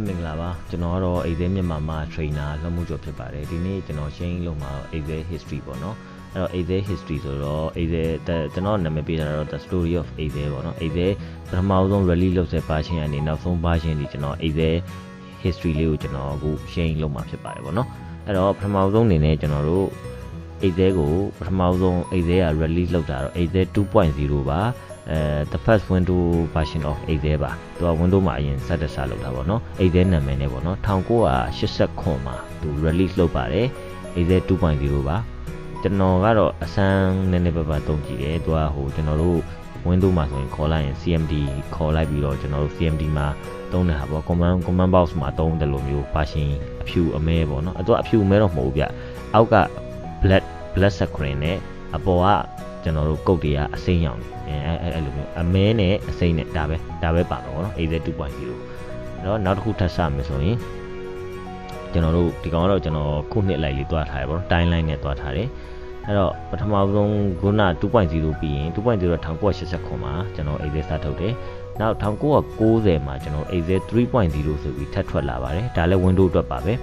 မင်္ဂလာပါကျွန်တော်ကတော့ Excel မြန်မာမှာ trainer လွှတ်မှုကျော်ဖြစ်ပါတယ်ဒီနေ့ကျွန်တော် share လုပ်မှာတော့ Excel history ပေါ့နော်အဲ့တော့ Excel history ဆိုတော့ Excel ကျွန်တော်နာမည်ပေးထားတာတော့ the story of Excel ပေါ့နော် Excel ပထမဆုံး release လုပ်တဲ့ version ကနေနောက်ဆုံး version ဒီကျွန်တော် Excel history လေးကိုကျွန်တော်အခု share လုပ်မှာဖြစ်ပါတယ်ပေါ့နော်အဲ့တော့ပထမဆုံးအနေနဲ့ကျွန်တော်တို့ Excel ကိုပထမဆုံး Excel က release လုပ်တာတော့ Excel 2.0 ပါthe first window version of Excel ပါသူက window မှာအရင်စတက်စားလုပ်တာပေါ့နော် Excel နာမည်နဲ့ပေါ့နော်1989မှာသူ release လုပ်ပါတယ် Excel 2.0 ပါကျွန်တော်ကတော့အစမ်းနည်းနည်းပါးပါးသုံးကြည့်တယ်သူကဟိုကျွန်တော်တို့ window မှာဆိုရင်ခေါ်လိုက်ရင် CMD ခေါ်လိုက်ပြီးတော့ကျွန်တော်တို့ CMD မှာသုံးနေတာပေါ့ command box မှာသုံးတယ်လို့မျိုး version အဖြူအမဲပေါ့နော်သူကအဖြူအမဲတော့မဟုတ်ဘူးဗျအောက်က black screen နဲ့အပေါ်ကကျွန်တော်တို့ကုတ်တွေကအစိမ်းရောင်အဲ့လိုမျိုးအမဲနဲ့အစိမ်းနဲ့ဒါပဲပါတော့ဗောနော် Excel 2.0အဲ့တော့နောက်တစ်ခုထပ်စမယ်ဆိုရင်ကျွန်တော်တို့ဒီကောင်ကတော့ကျွန်တော်ခုနှစ်လိုက်လေးတွားထားတယ်ဗောနော် timeline နဲ့တွားထားတယ်အဲ့တော့ပထမဆုံးခုန 2.0 ပြီးရင် 2.0 တော့1989မှာကျွန်တော် Excel စထုတ်တယ်နောက်1990မှာကျွန်တော် Excel 3.0 ဆိုပြီးထပ်ထွက်လာပါတယ်ဒါလည်း Windows အတွက်ပါပဲ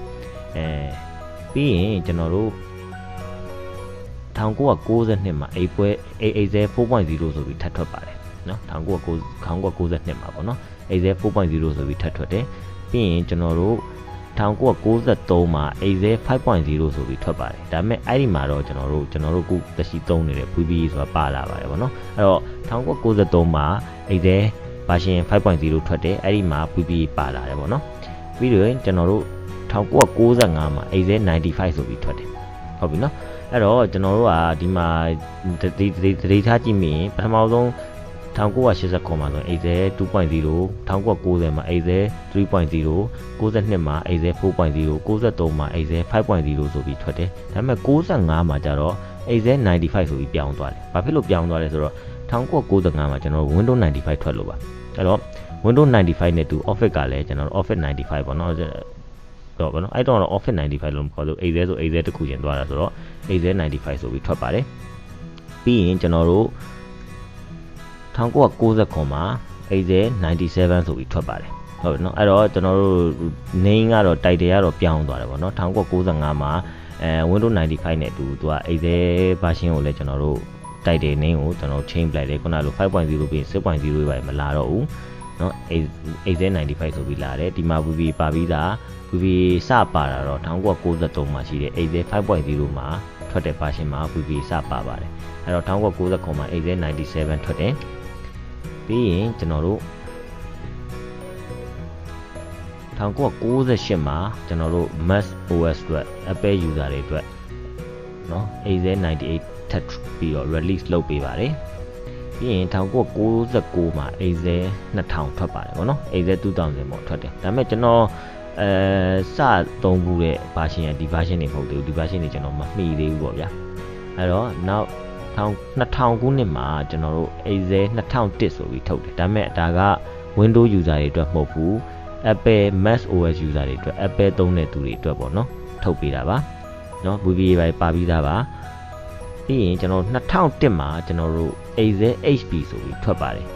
ပြီးရင်ကျွန်တော်တို့1992မှာExcel 4.0 ဆိုပြီးထပ်ထွက်ပါတယ်နော်1992မှာပေါ့နော် Excel 4.0 ဆိုပြီးထပ်ထွက်တယ်ပြီးရင်ကျွန်တော်တို့1993မှာ Excel 5.0 ဆိုပြီးထွက်ပါတယ်ဒါပေမဲ့အဲ့ဒီမှာတော့ကျွန်တော်တို့ခုတရှိသုံးနေတဲ့ VB ဆိုတာပါလာပါတယ်ပေါ့နော်အဲ့တော့1993မှာ Excel version 5.0 ထွက်တယ်အဲ့ဒီမှာ VB ပါလာတယ်ပေါ့နော်ပြီးတော့ကျွန်တော်တို့1995မှာ Excel 95ဆိုပြီးထွက်တယ်ဟုတ်ပြီနော်အဲ့တော့ကျွန်တော်တို့ကဒီမှာဒိထားကြည့်မိရင်ပထမဆုံး1989မှာဆို Excel 2.0 1990မှာ Excel 3.0 92မှာ Excel 4.0 93မှာ Excel 5.0 ဆိုပြီးထွက်တယ်ဒါပေမဲ့95မှာကျတော့ Excel 95ဆိုပြီးပြောင်းသွားတယ်ဘာဖြစ်လို့ပြောင်းသွားလဲဆိုတော့1995မှာကျွန်တော်တို့ Windows 95ထွက်လို့ပါအဲ့တော့ Windows 95နဲ့တူ Office ကလည်းကျွန်တော်တို့ Office 95ပေါ့နော်တော့ဗောနော်အဲ့တော့ Office 95လို့မခေါ်လို့ Excel ဆို Excel တစ်ခုချင်းသွားတာဆိုတော့ Excel 95ဆိုပြီးထွက်ပါတယ်ပြီးရင်ကျွန်တော်တို့1990မှာ Excel 97ဆိုပြီးထွက်ပါတယ်ဟုတ်ပြီနော်အဲ့တော့ကျွန်တော်တို့ name ကတော့ title ကတော့ပြောင်းသွားတယ်ဗောနော်1995မှာWindows 95နဲ့အတူသူက Excel version ကိုလည်းကျွန်တော်တို့ title name ကိုကျွန်တော် change လိုက်တယ်ခုနလို 5.0 ပြီး 6.0 ပဲမလာတော့ဘူးနော် Excel 95ဆိုပြီးလာတယ်ဒီမှာ VB ပါပြီးသား VB စပါတာတော့1993မှာရှိတဲ့ Excel 5.0 မှာထွက်တဲ့ version မှာ VB စပါပါတယ်အဲ့တော့1990မှာ Excel 97ထွက်တယ်ပြီးရင်ကျွန်တော်တို့1998မှာကျွန်တော်တို့ Mac OS အတွက် Apple user တွေအတွက်เนาะ Excel 98ထပ်ပြီးတော့ release လုပ်ပေးပါတယ်ပြီးရင်1999မှာ Excel 2000ထွက်ပါတယ်ဗောနော် Excel 2000ပေါ့ထွက်တယ်ဒါပေမဲ့ကျွန်တော်စသုံးဘူးတဲ့ version ကဒီ version တွေမဟုတ်သေးဘူးဒီ version တွေကျွန်တော်မမှီသေးဘူးပေါ့ဗျာအဲ့တော့နောက်2000ခုနှစ်မှာကျွန်တော်တို့ Excel 2001ဆိုပြီးထုတ်တယ်ဒါပေမဲ့ဒါက Windows user တွေအတွက်မဟုတ်ဘူး Apple Mac OS user တွေအတွက် Apple သုံးတဲ့သူတွေအတွက်ပေါ့နော်ထုတ်ပေးတာပါနော် VB ပါပြီးသားပါပြီးရင်ကျွန်တော်2001မှာကျွန်တော်တို့ Excel HP ဆိုပြီးထွက်ပါတယ်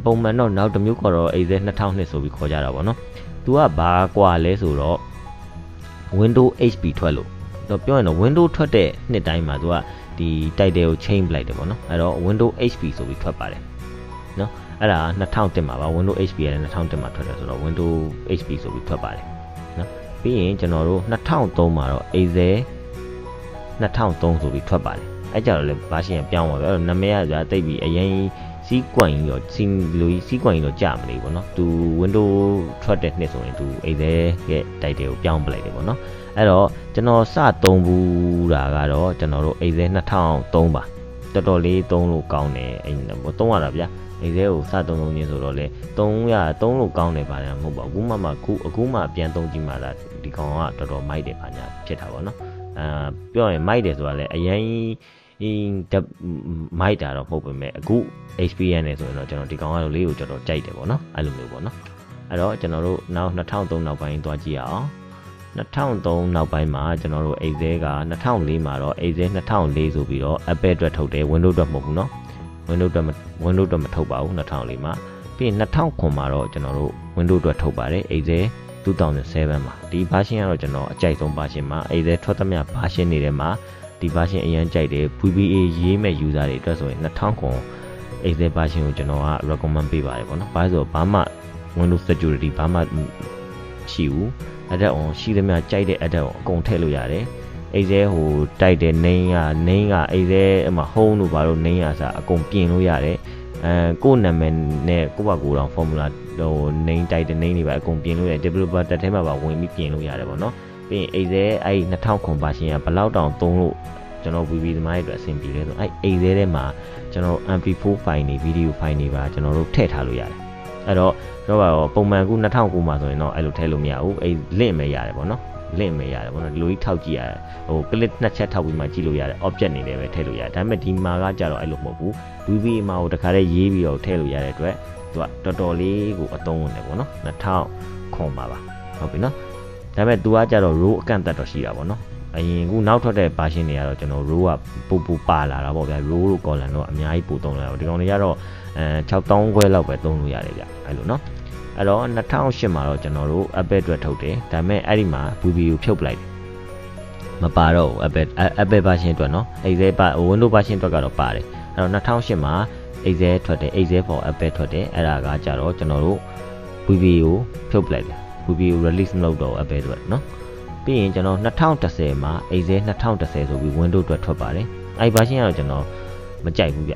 ပုံမှန်တော့နောက်တစ်မျိုးခေါ်တော့ Excel 2002ဆိုပြီးခေါ်ကြတာပေါ့နော်သူကဘာကွာလဲဆိုတော့ Windows HP ထွက်လို့တော့ပြောရင်တော့ Windows ထွက်တဲ့နှစ်တိုင်းမှာသူကဒီ title ကို change လိုက်တယ်ပေါ့နော်အဲ့တော့ Windows HP ဆိုပြီးထွက်ပါတယ်နော်အဲ့ဒါ2001မှာပါ Windows HP ကလည်း2001မှာထွက်တယ်ဆိုတော့ Windows HP ဆိုပြီးထွက်ပါတယ်နော်ပြီးရင်ကျွန်တော်တို့2003မှာတော့ Excel 2003ဆိုပြီးထွက်ပါတယ်အဲ့ကြတော့လေ version ပြောင်းသွားပြီအဲ့တော့နာမည်ကကြာတိတ်ပြီးအရင်စီးကွင်ရောစီးကွင်ရောကြာမလို့ပေါ့နော်သူ Windows ထွက်တဲ့နှစ်ဆိုရင်သူ Excel ရဲ့ title ကိုပြောင်းပလိုက်တယ်ပေါ့နော်အဲ့တော့ကျွန်တော်စသုံးဘူးတာကတော့ကျွန်တော်တို့ Excel 2003ပါတော်တော်လေးသုံးလို့ကောင်းတယ်အဲ့သုံးရတာဗျာ Excel ကိုစသုံးခြင်းဆိုတော့လေသုံးလို့ကောင်းတယ်ပါညာမဟုတ်ပါဘူးအခုမှပြန်သုံးကြည့်မှလာဒီကောင်ကတော်တော်မိုက်တယ်ပါညာဖြစ်တာပေါ့နော်ပြောရင်မိုက်တယ်ဆိုတာလေအရင်မိုက်တာတော့မဟုတ်ပါမဲ့အခု experience နဲ့ဆိုရင်တော့ကျွန်တော်ဒီကောင်ကလေးကိုတော်တော်ကြိုက်တယ်ပေါ့နော်အဲ့လိုမျိုးပေါ့နော်အဲ့တော့ကျွန်တော်တို့နောက်2003နောက်ပိုင်းသွားကြည့်ရအောင်2003နောက်ပိုင်းမှာကျွန်တော်တို့ Excel က2004မှာတော့ Excel 2004ဆိုပြီးတော့ Apple အတွက်ထုတ်တယ် Windows အတွက်မဟုတ်ဘူးเนาะ Windows အတွက်မထုတ်ပါဘူး2004မှာပြီးရင်2009မှာတော့ကျွန်တော်တို့ Windows အတွက်ထုတ်ပါတယ် Excel 2007မှာဒီ version ကတော့ကျွန်တော်အကြိုက်ဆုံး version မှာအဲ့ဒီထွက်သမျှ version တွေထဲမှာဒီ version အရင်ကြိုက်တယ် VBA ရေးမဲ့ user တွေအတွက်ဆိုရင်2000အဲ့ဒီ version ကိုကျွန်တော်က recommend ပေးပါတယ်ပေါ့နော်ဘာလို့ဆိုဘာမှ Windows security ဘာမှရှိဘူး add on ရှိသမျှကြိုက်တဲ့ add on အကုန်ထည့်လို့ရတယ်အဲ့ဒီဟိုတိုက်တဲ့ name ကအဲ့ဒီအမှ home တို့ဘာလို့ name ကစားအကုန်ပြင်လို့ရတယ်ကိုယ့်နာမည်နဲ့ကိုယ့်ဘာကိုယ်တောင် formula ဟို name တိုက်တဲ့ name တွေပါအကုန်ပြင်လို့ရတယ် developer တက်ထဲမှာပါဝင်ပြီးပြင်လို့ရတယ်ပေါ့နော်ပြီးရင်အဲ့2000 version ကဘလောက်တောင်သုံးလို့ကျွန်တော် VB သမားတွေအတွက်အဆင်ပြေလဲဆိုအဲ့ထဲမှာကျွန်တော် MP4 file တွေ video file တွေပါကျွန်တော်တို့ထည့်ထားလို့ရတယ်အဲ့တော့ပုံမှန်ကူ2009မှာဆိုရင်တော့အဲ့လိုထည့်လို့မရဘူးအဲ့ link ပဲရတယ်ပေါ့နော် link ပဲရတယ်ပေါ့နော်ဒီလိုကြီးထောက်ကြည့်ရတယ်ဟို click နှစ်ချက်ထောက်ပြီးမှကြည့်လို့ရတယ် object နေတယ်ပဲထည့်လို့ရတယ်ဒါပေမဲ့ဒီမှာကကြတော့အဲ့လိုမဟုတ်ဘူး VB မှာဟိုတခါတည်းရေးပြီးတော့ထည့်လို့ရတဲ့အတွက်သူကတော်တော်လေးကိုအသုံးဝင်တယ်ပေါ့နော်2000ပါဟုတ်ပြီနော်ဒါပေမဲ့ तू ကကြတော့ row အကန့်အသတ်တော့ရှိတာပေါ့နော်အရင်ကနောက်ထွက်တဲ့ version တွေကတော့ကျွန်တော် row ကပူပါလာတာပေါ့ဗျာ row တို့ column တော့အများကြီးပိုသုံးလာတော့ဒီကောင်တွေကတော့6000ခွဲလောက်ပဲသုံးလို့ရတယ်ဗျအဲ့လိုနော်အဲ့တော့2008မှာတော့ကျွန်တော်တို့ Apple အတွက်ထုတ်တယ်ဒါပေမဲ့အဲ့ဒီမှာ VB ကိုဖြုတ်ပလိုက်တယ်မပါတော့ဘူး Apple version အတွက်နော်Windows version အတွက်ကတော့ပါတယ်အဲ့တော့2008မှာExcel ထွက်တယ် Excel for Apple ထွက်တယ်အဲ့ဒါကကြတော့ကျွန်တော်တို့ VB ကိုဖြုတ်ပလိုက်တယ် VB ကို release မလုပ်တော့ Apple အတွက်နော်ပြီးရင်ကျွန်တော်2010မှာ Excel 2010ဆိုပြီး Windows အတွက်ထွက်ပါတယ်အဲ့ version ကတော့ကျွန်တော်မကြိုက်ဘူးဗျ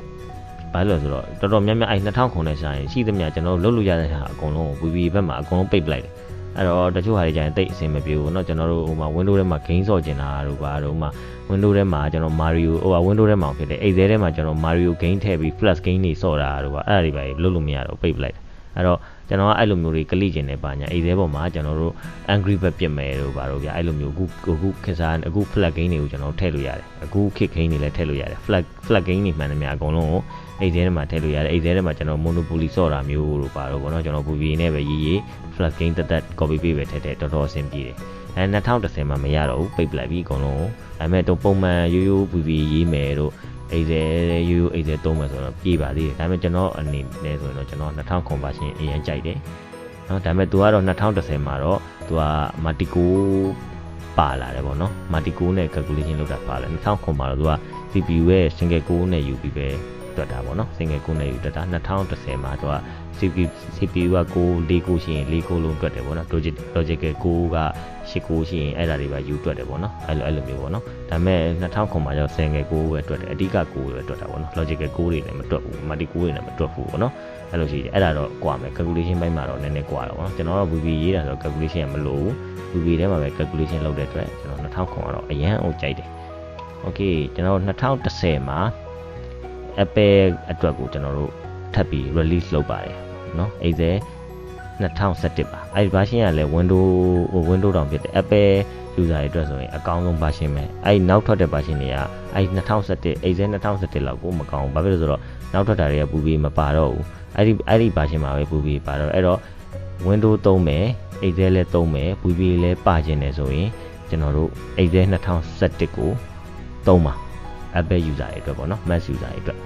ဘာလို့လဲဆိုတော့တော်တော်များများအဲ့2000နဲ့ဆိုင်ရှိသမျှကျွန်တော်လုပ်လို့ရတဲ့ဟာအကုန်လုံးကို VB ဘက်မှာအကုန်လုံးပိတ်ပလိုက်တယ်အဲ့တော့တချို့ဟာတွေကျရင်တိတ်အဆင်မပြေဘူးเนาะကျွန်တော်တို့ဟိုမှာ Windows ထဲမှာ game ဆော့ကျင်တာတို့ဘာတို့မှာ Windows ထဲမှာကျွန်တော် Mario Windows ထဲမှာဖြစ်တယ် Excel ထဲမှာကျွန်တော် Mario game ထည့်ပြီး Flash game တွေဆော့တာတို့ဘာအဲ့ဒါတွေပဲလုပ်လို့မရတော့ပိတ်ပလိုက်တယ်အဲ့တော့ကျွန်တော်ကအဲ့လိုမျိုးတွေကလိကျင်နေပါညာ Excel ပေါ်မှာကျွန်တော်တို့ Angry Bird ပြစ်မယ်တို့ဘာတို့ဗျအဲ့လိုမျိုးအခုခေတ်စားအခု Flash game တွေကိုကျွန်တော်ထည့်လို့ရတယ်အခုခေတ် game တွေလည်းထည့်လို့ရတယ် Flash game တွေမှန်တယ်များအကုန်လုံးကိုExcel ထဲမှာထည့်လို့ရတယ် Excel ထဲမှာကျွန်တော် Monopoly ဆော့တာမျိုးတို့ပါတော့ဗောနော်ကျွန်တော် VB နဲ့ပဲရေး Flash game တက် copy paste ပဲထည့်တော်တော်အဆင်ပြေတယ်အဲ2010မှာမရတော့ဘူးပိတ်ပလိုက်ပြီအကုန်လုံးဒါပေမဲ့တော့ပုံမှန်ရိုး VB ရေးမယ်တို့Excel ရိုး Excel သုံးမယ်ဆိုတော့ပြေးပါသေးတယ်ဒါပေမဲ့ကျွန်တော်အနေနဲ့ဆိုရင်တော့ကျွန်တော်2000 version အရင်ကြိုက်တယ်နော်ဒါပေမဲ့ तू ကတော့2010မှာတော့ तू က Matico ပါလာတယ်ဗောနော် Matico နဲ့ calculation လုပ်တာပါလာ2009မှာတော့ तू က CPU ရဲ့ single core နဲ့ယူပြီးပဲတွက်တာဗောနော် single core နဲ့ယူတွက်တာ2010မှာ तू က CPU က4ကိုရှိရင်4ကိုလုံးတွက်တယ်ဗောနော် logical 9က8ကိုရှိရင်အဲ့ဒါတွေပါယူတွက်တယ်ဗောနော်အဲ့လိုမျိုးဗောနော်ဒါပေမဲ့2009မှာကျတော့ single 9ပဲတွက်တယ်အဓိက9ပဲတွက်တာဗောနော် logical 9တွေနဲ့မတွက်ဘူး Matico တွေနဲ့မတွက်ဘူးဗောနော်အဲ့လိုရှိတယ်အဲ့ဒါတော့ကွာမယ် calculation ဘက်မှာတော့နည်းနည်းကွာတော့ဗောနော်ကျွန်တော်တော့ VB ရေးတာဆိုတော့ calculation ကမလိုဘူး VB ထဲမှာပဲ calculation လုပ်တဲ့အတွက်ကျွန်တော်2009ကတော့အရန်အောင်ကြိုက်တယ် okay ကျွန်တော်2010မှာ Apple အတွက်ကိုကျွန်တော်တို့ထပ်ပြီး release လုပ်ပါတယ်เนาะ Excel 2017ပါအဲ့ဒီ version ကလည်း Windows တောင်ဖြစ်တယ် Apple user တွေအတွက်ဆိုရင်အကောင်းဆုံး version ပဲအဲ့ဒီနောက်ထွက်တဲ့ version တွေကအဲ့2017 Excel 2017လောက်ကိုမကောင်းဘူးဘာဖြစ်လို့ဆိုတော့နောက်ထွက်တာတွေကပူပြီးမပါတော့ဘူးအဲ့ဒီ version မှာပဲပူပြီးပါတော့အဲ့တော့ Windows သုံးမယ် Excel လည်းသုံးမယ် VB လည်းပါခြင်းတယ်ဆိုရင်ကျွန်တော်တို့ Excel 2017ကိုသုံးပါ Apple user တွေအတွက်ပေါ့နော် Mac user တွေအတွက်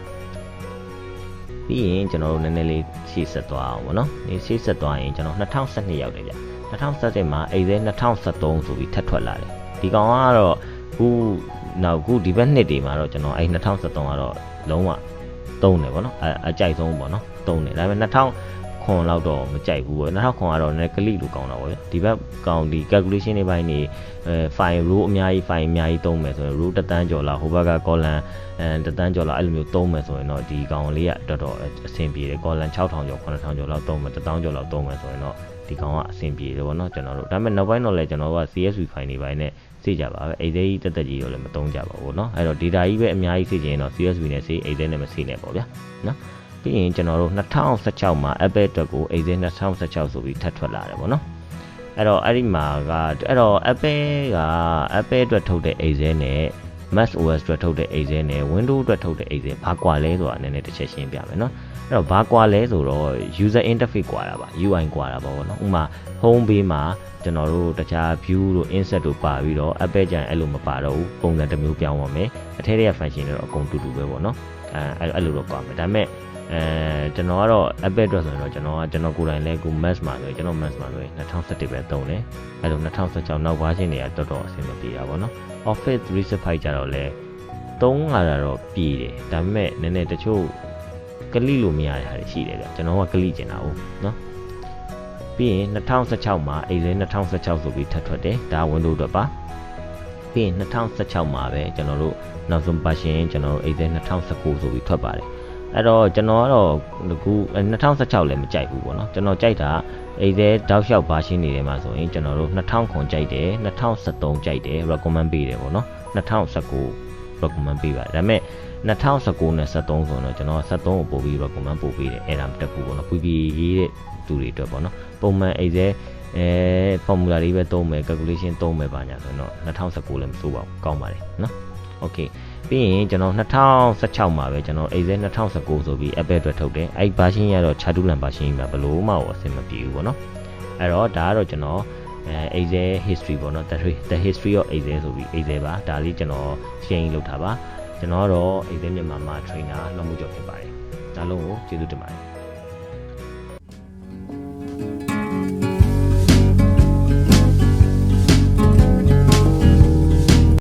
ပြီးရင်ကျွန်တော်တို့နည်းနည်းလေးရှေ့ဆက်သွားအောင်ပေါ့နော်ဒီရှေ့ဆက်သွားရင်ကျွန်တော်2012ရောက်တယ်ဗျ2017မှာ Excel 2013ဆိုပြီးထပ်ထွက်လာတယ်ဒီကောင်ကတော့အခုဒီဘက်နှစ်တွေမှာတော့ကျွန်တော်အဲ့2013ကတော့လုံးဝသုံးတယ်ပေါ့နော်အကြိုက်ဆုံးပေါ့နော်သုံးတယ်ဒါပေမဲ့2009လောက်တော့မကြိုက်ဘူးပေါ့2009ကတော့နည်းကလိလို့ကောင်းတာပေါ့ဗျဒီဘက်ကောင်ဒီ calculation တွေပိုင်းနေfile row အများကြီး file အများကြီးသုံးမယ်ဆိုရင် row တစ်တန်းကျော်လာဟိုဘက်က column တစ်တန်းကျော်လာအဲ့လိုမျိုးသုံးမယ်ဆိုရင်တော့ဒီကောင်လေးကတော်တော်အဆင်ပြေတယ် column 6000ကျော်9000ကျော်လောက်သုံးမယ်1000ကျော်လောက်သုံးမယ်ဆိုရင်တော့ဒီကောင်ကအဆင်ပြေတယ်ပေါ့နော်ကျွန်တော်တို့ဒါပေမဲ့နောက်ပိုင်းတော့လည်းကျွန်တော်တို့က CSV file တွေပိုင်းနဲ့စေ့ကြပါပဲ Excel ကြီးတက်ကြီးတော့လည်းမသုံးကြပါဘူးเนาะအဲ့တော့ data ကြီးပဲအများကြီးစေ့ချင်ရင်တော့ CSV နဲ့စေ့ Excel နဲ့မစေ့နဲ့ပေါ့ဗျာเนาะပြီးရင်ကျွန်တော်တို့2016မှာ Apple အတွက်ကို Excel 2016ဆိုပြီးထပ်ထွက်လာတယ်ပေါ့နော်အဲ့တော့အဲ့ဒီမှာကအဲ့တော့ Apple အတွက်ထုတ်တဲ့ Excel နဲ့ Mac OS အတွက်ထုတ်တဲ့ Excel နဲ့ Windows အတွက်ထုတ်တဲ့ Excel ဘာကွာလဲဆိုတာနည်းနည်းတစ်ချက်ရှင်းပြမယ်နော်အဲ့တော့ဘာကွာလဲဆိုတော့ user interface ကွာတာပါ UI ကွာတာပေါ့နော်ဥပမာ home ဘေးမှာကျွန်တော်တို့တခြား view တို့ insert တို့ပါပြီးတော့ Apple ကျန်အဲ့လိုမပါတော့ဘူးပုံစံတစ်မျိုးပြောင်းပါမယ်အထက်ထဲက function တွေတော့အကုန်တူတူပဲပေါ့နော်အဲ့လိုတော့ကွာမယ်ဒါပေမဲ့ ကျွန်တော်ကတော့ Apple အတွက်ဆိုရင်တော့ကျွန်တော်ကိုယ်တိုင်လဲကို Max မှာဆိုရင်ကျွန်တော် Max မှာဆိုရင်2017ပဲသုံးတယ်အဲ့လို2016နောက် version တွေကတော်တော်အဆင်မပြေတာပေါ့နော် Office 365 ကြတော့လဲသုံးလာတာတော့ပြေတယ်ဒါပေမဲ့နည်းနည်းတချို့ကလိလို့မရတဲ့ဟာတွေရှိတယ်ဗျကျွန်တော်ကကလိကျင်တာဟုတ်နော်ပြီးရင်2016မှာအိမ်လဲ2016ဆိုပြီးထပ်ထွက်တယ်ဒါ Windows အတွက်ပါပြီးရင်2016မှာပဲကျွန်တော်တို့နောက်ဆုံး version ကျွန်တော်တို့အိမ်လဲ2019ဆိုပြီးထွက်ပါတယ်အဲ့တော့ကျွန်တော်ကတော့အခု2016လည်းမကြိုက်ဘူးပေါ့နော်ကျွန်တော်ကြိုက်တာအိမ်လဲတောက်လျှောက် version တွေထဲမှာဆိုရင်ကျွန်တော်တို့2000ခွန်ကြိုက်တယ်2013ကြိုက်တယ် recommend ပေးတယ်ပေါ့နော်2019 recommend ပေးပါတယ်ဒါပေမဲ့2019နဲ့73ဆိုတော့ကျွန်တော်73ကိုပို့ပြီး recommend ပို့ပေးတယ်အဲ့ဒါမတက်ဘူးပေါ့နော် PP ရေးတဲ့သူတွေအတွက်ပေါ့နော်ပုံမှန်အိမ်လဲformula တွေပဲသုံးမယ် calculation သုံးမယ်ပါညာဆိုတော့2019လည်းမစိုးပါဘူးကောင်းပါတယ်နော် okay ပြီးရင်ကျွန်တော်2016မှာပဲကျွန်တော် AZ 2019ဆိုပြီး Apple အတွက်ထုတ်တယ်အဲ့ version ရတော့ Chatulan version မှာဘလို့မှအဆင်မပြေဘူးပေါ့နော်အဲ့တော့ဒါကတော့ကျွန်တော်AZ history ပေါ့နော် the history of AZ ဆိုပြီး AZ ပါဒါလေးကျွန်တော် share လုပ်ထားပါကျွန်တော်ကတော့ AZ မြန်မာမှာ trainer လုပ်မှုကြောင့်ဖြစ်ပါတယ်အားလုံးကိုကျေးဇူးတင်ပါတယ်